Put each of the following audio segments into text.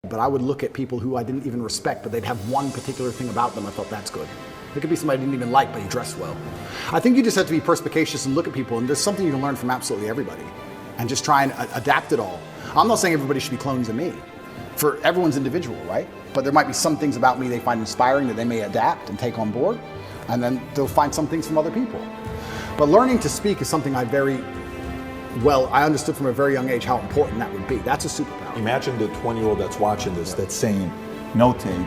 but I would look at people who I didn't even respect, but they'd have one particular thing about them I thought that's good. It could be somebody I didn't even like, but he dressed well. I think you just have to be perspicacious and look at people, and there's something you can learn from absolutely everybody, and just try and adapt it all. I'm not saying everybody should be clones of me. For everyone's individual, right? But there might be some things about me they find inspiring that they may adapt and take on board, and then they'll find some things from other people. But learning to speak is something I understood from a very young age how important that would be. That's a superpower. Imagine the 20-year-old that's watching this that's saying, No, Tate,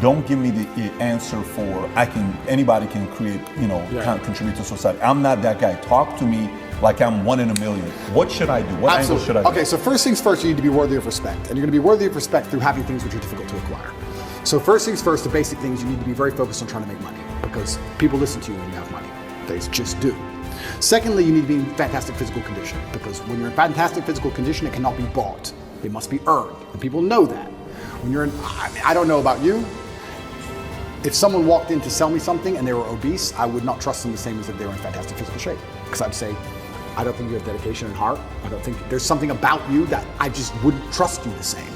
don't give me the answer for anybody can create, can contribute to society. I'm not that guy. Talk to me like I'm 1 in a million. What should I do? What angle should I do? Okay, so first things first, you need to be worthy of respect. And you're gonna be worthy of respect through having things which are difficult to acquire. So first things first, the basic things, you need to be very focused on trying to make money, because people listen to you when you have money. They just do. Secondly, you need to be in fantastic physical condition, because when you're in fantastic physical condition, it cannot be bought. It must be earned, and people know that. When you're in, I don't know about you, if someone walked in to sell me something and they were obese, I would not trust them the same as if they were in fantastic physical shape. Because I'd say, I don't think you have dedication and heart. I don't think there's something about you that I just wouldn't trust you the same.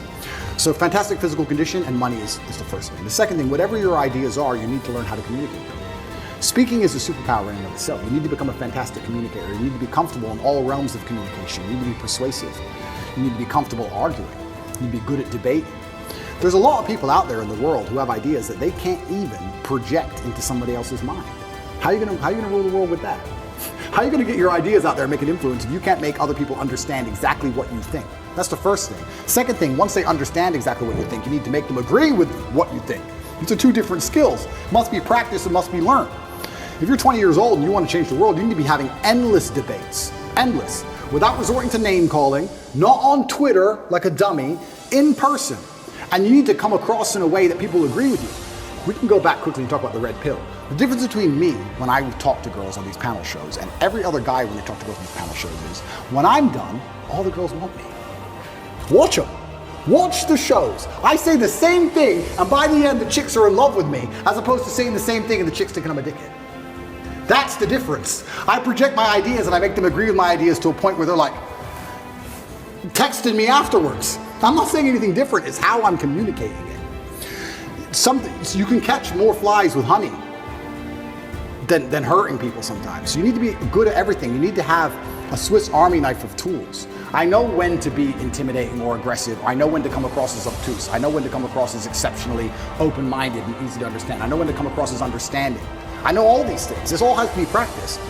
So fantastic physical condition and money is the first thing. The second thing, whatever your ideas are, you need to learn how to communicate them. Speaking is a superpower in and of itself. You need to become a fantastic communicator. You need to be comfortable in all realms of communication. You need to be persuasive. You need to be comfortable arguing. You need to be good at debating. There's a lot of people out there in the world who have ideas that they can't even project into somebody else's mind. How are you gonna rule the world with that? How are you gonna get your ideas out there and make an influence if you can't make other people understand exactly what you think? That's the first thing. Second thing, once they understand exactly what you think, you need to make them agree with what you think. These are two different skills. Must be practiced and must be learned. If you're 20 years old and you want to change the world, you need to be having endless debates. Endless. Without resorting to name calling, not on Twitter like a dummy, in person. And you need to come across in a way that people agree with you. We can go back quickly and talk about the red pill. The difference between me when I talk to girls on these panel shows and every other guy when they talk to girls on these panel shows is, when I'm done, all the girls want me. Watch them. Watch the shows. I say the same thing, and by the end the chicks are in love with me, as opposed to saying the same thing and the chicks thinking I'm a dickhead. That's the difference. I project my ideas and I make them agree with my ideas to a point where they're like texting me afterwards. I'm not saying anything different, it's how I'm communicating it. You can catch more flies with honey than hurting people sometimes. You need to be good at everything. You need to have a Swiss Army knife of tools. I know when to be intimidating or aggressive. I know when to come across as obtuse. I know when to come across as exceptionally open-minded and easy to understand. I know when to come across as understanding. I know all these things. This all has to be practiced.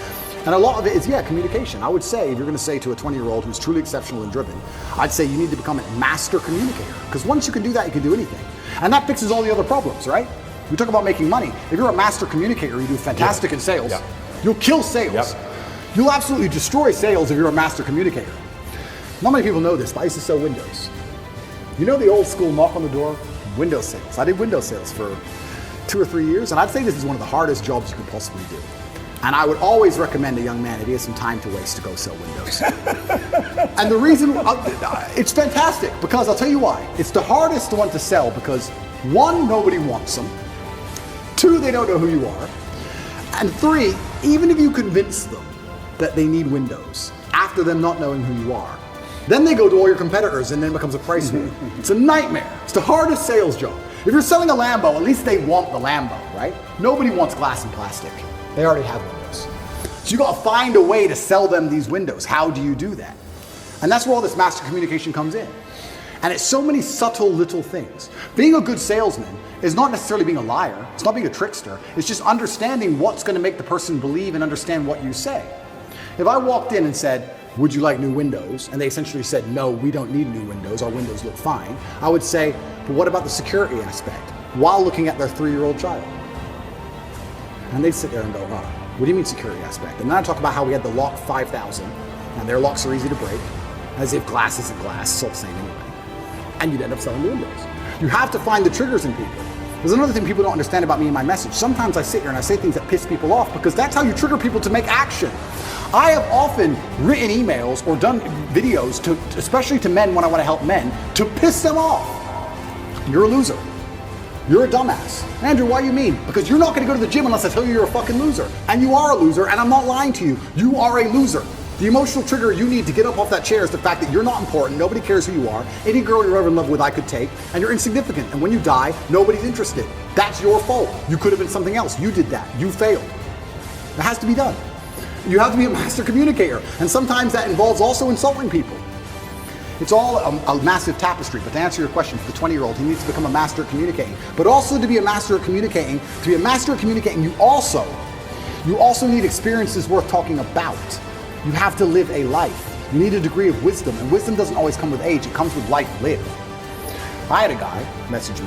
And a lot of it is, communication. I would say, if you're going to say to a 20-year-old who's truly exceptional and driven, I'd say you need to become a master communicator. Because once you can do that, you can do anything. And that fixes all the other problems, right? We talk about making money. If you're a master communicator, you do fantastic in sales. You'll kill sales. You'll absolutely destroy sales if you're a master communicator. Not many people know this, but I used to sell windows. You know the old school knock on the door? Window sales. I did window sales for 2 or 3 years, and I'd say this is one of the hardest jobs you could possibly do. And I would always recommend a young man, if he has some time to waste, to go sell windows. And the reason, it's fantastic, because I'll tell you why. It's the hardest one to sell because 1, nobody wants them. 2, they don't know who you are. And 3, even if you convince them that they need windows, after them not knowing who you are, then they go to all your competitors and then it becomes a price war. It's a nightmare. It's the hardest sales job. If you're selling a Lambo, at least they want the Lambo, right? Nobody wants glass and plastic. They already have windows. So you gotta find a way to sell them these windows. How do you do that? And that's where all this master communication comes in. And it's so many subtle little things. Being a good salesman is not necessarily being a liar. It's not being a trickster. It's just understanding what's gonna make the person believe and understand what you say. If I walked in and said, would you like new windows? And they essentially said, no, we don't need new windows. Our windows look fine. I would say, but what about the security aspect? While looking at their 3-year-old child. And they'd sit there and go, oh, what do you mean security aspect? And then I talk about how we had the lock 5000, and their locks are easy to break, as if glass isn't glass, it's all the same anyway. And you'd end up selling the windows. You have to find the triggers in people. There's another thing people don't understand about me and my message. Sometimes I sit here and I say things that piss people off because that's how you trigger people to make action. I have often written emails or done videos, especially to men when I want to help men, to piss them off. You're a loser. You're a dumbass. Andrew, why you mean? Because you're not going to go to the gym unless I tell you you're a fucking loser. And you are a loser, and I'm not lying to you. You are a loser. The emotional trigger you need to get up off that chair is the fact that you're not important, nobody cares who you are, any girl you're ever in love with I could take, and you're insignificant. And when you die, nobody's interested. That's your fault. You could have been something else. You did that. You failed. It has to be done. You have to be a master communicator. And sometimes that involves also insulting people. It's all a massive tapestry. But to answer your question, for the 20-year-old, he needs to become a master at communicating. But also to be a master at communicating, you also need experiences worth talking about. You have to live a life. You need a degree of wisdom, and wisdom doesn't always come with age, it comes with life lived. I had a guy message me,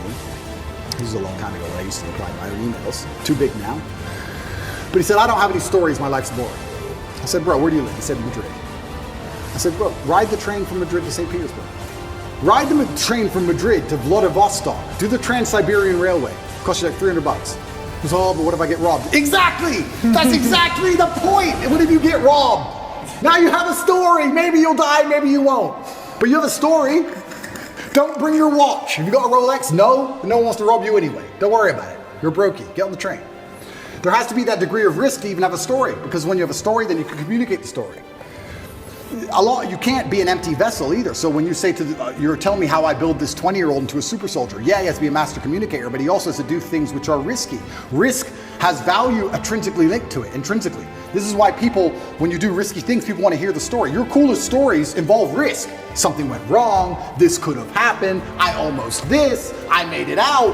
this was a long time ago when I used to reply to my own emails, too big now, but he said, I don't have any stories, my life's boring. I said, bro, where do you live? He said, Madrid. I said, bro, ride the train from Madrid to St. Petersburg. Ride the train from Madrid to Vladivostok. Do the Trans-Siberian Railway. It costs you like $300. He goes, oh, but what if I get robbed? Exactly! That's exactly the point! What if you get robbed? Now you have a story. Maybe you'll die, maybe you won't. But you have a story. Don't bring your watch. Have you got a Rolex? No. No one wants to rob you anyway. Don't worry about it. You're brokey. Get on the train. There has to be that degree of risk to even have a story, because when you have a story, then you can communicate the story. You can't be an empty vessel either. So when you say you're telling me how I build this 20-year-old into a super soldier, yeah, he has to be a master communicator, but he also has to do things which are risky. Risk has value intrinsically linked to it, intrinsically. This is why people, when you do risky things, people want to hear the story. Your coolest stories involve risk. Something went wrong, this could have happened, I almost this, I made it out.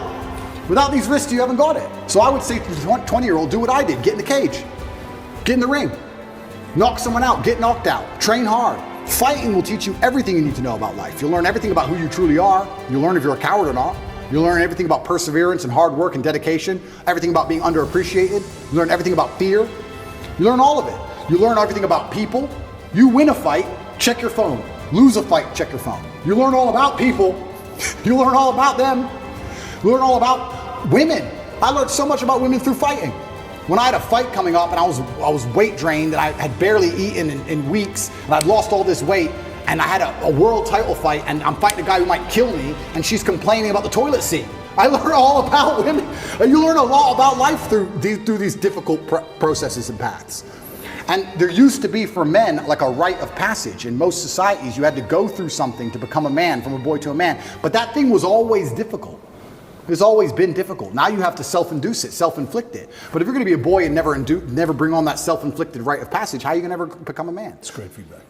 Without these risks, you haven't got it. So I would say to the 20-year-old, do what I did, get in the cage, get in the ring. Knock someone out, get knocked out, train hard. Fighting will teach you everything you need to know about life. You'll learn everything about who you truly are. You'll learn if you're a coward or not. You'll learn everything about perseverance and hard work and dedication, everything about being underappreciated. You learn everything about fear. You learn all of it. You learn everything about people. You win a fight, check your phone. Lose a fight, check your phone. You learn all about people. You learn all about them. You learn all about women. I learned so much about women through fighting. When I had a fight coming up and I was weight drained and I had barely eaten in weeks and I'd lost all this weight and I had a world title fight and I'm fighting a guy who might kill me and she's complaining about the toilet seat. I learned all about women. You learn a lot about life through these difficult processes and paths. And there used to be for men like a rite of passage. In most societies, you had to go through something to become a man, from a boy to a man. But that thing was always difficult. It's always been difficult. Now you have to self-induce it, self-inflict it. But if you're going to be a boy and never bring on that self-inflicted rite of passage, how are you going to ever become a man? It's great feedback.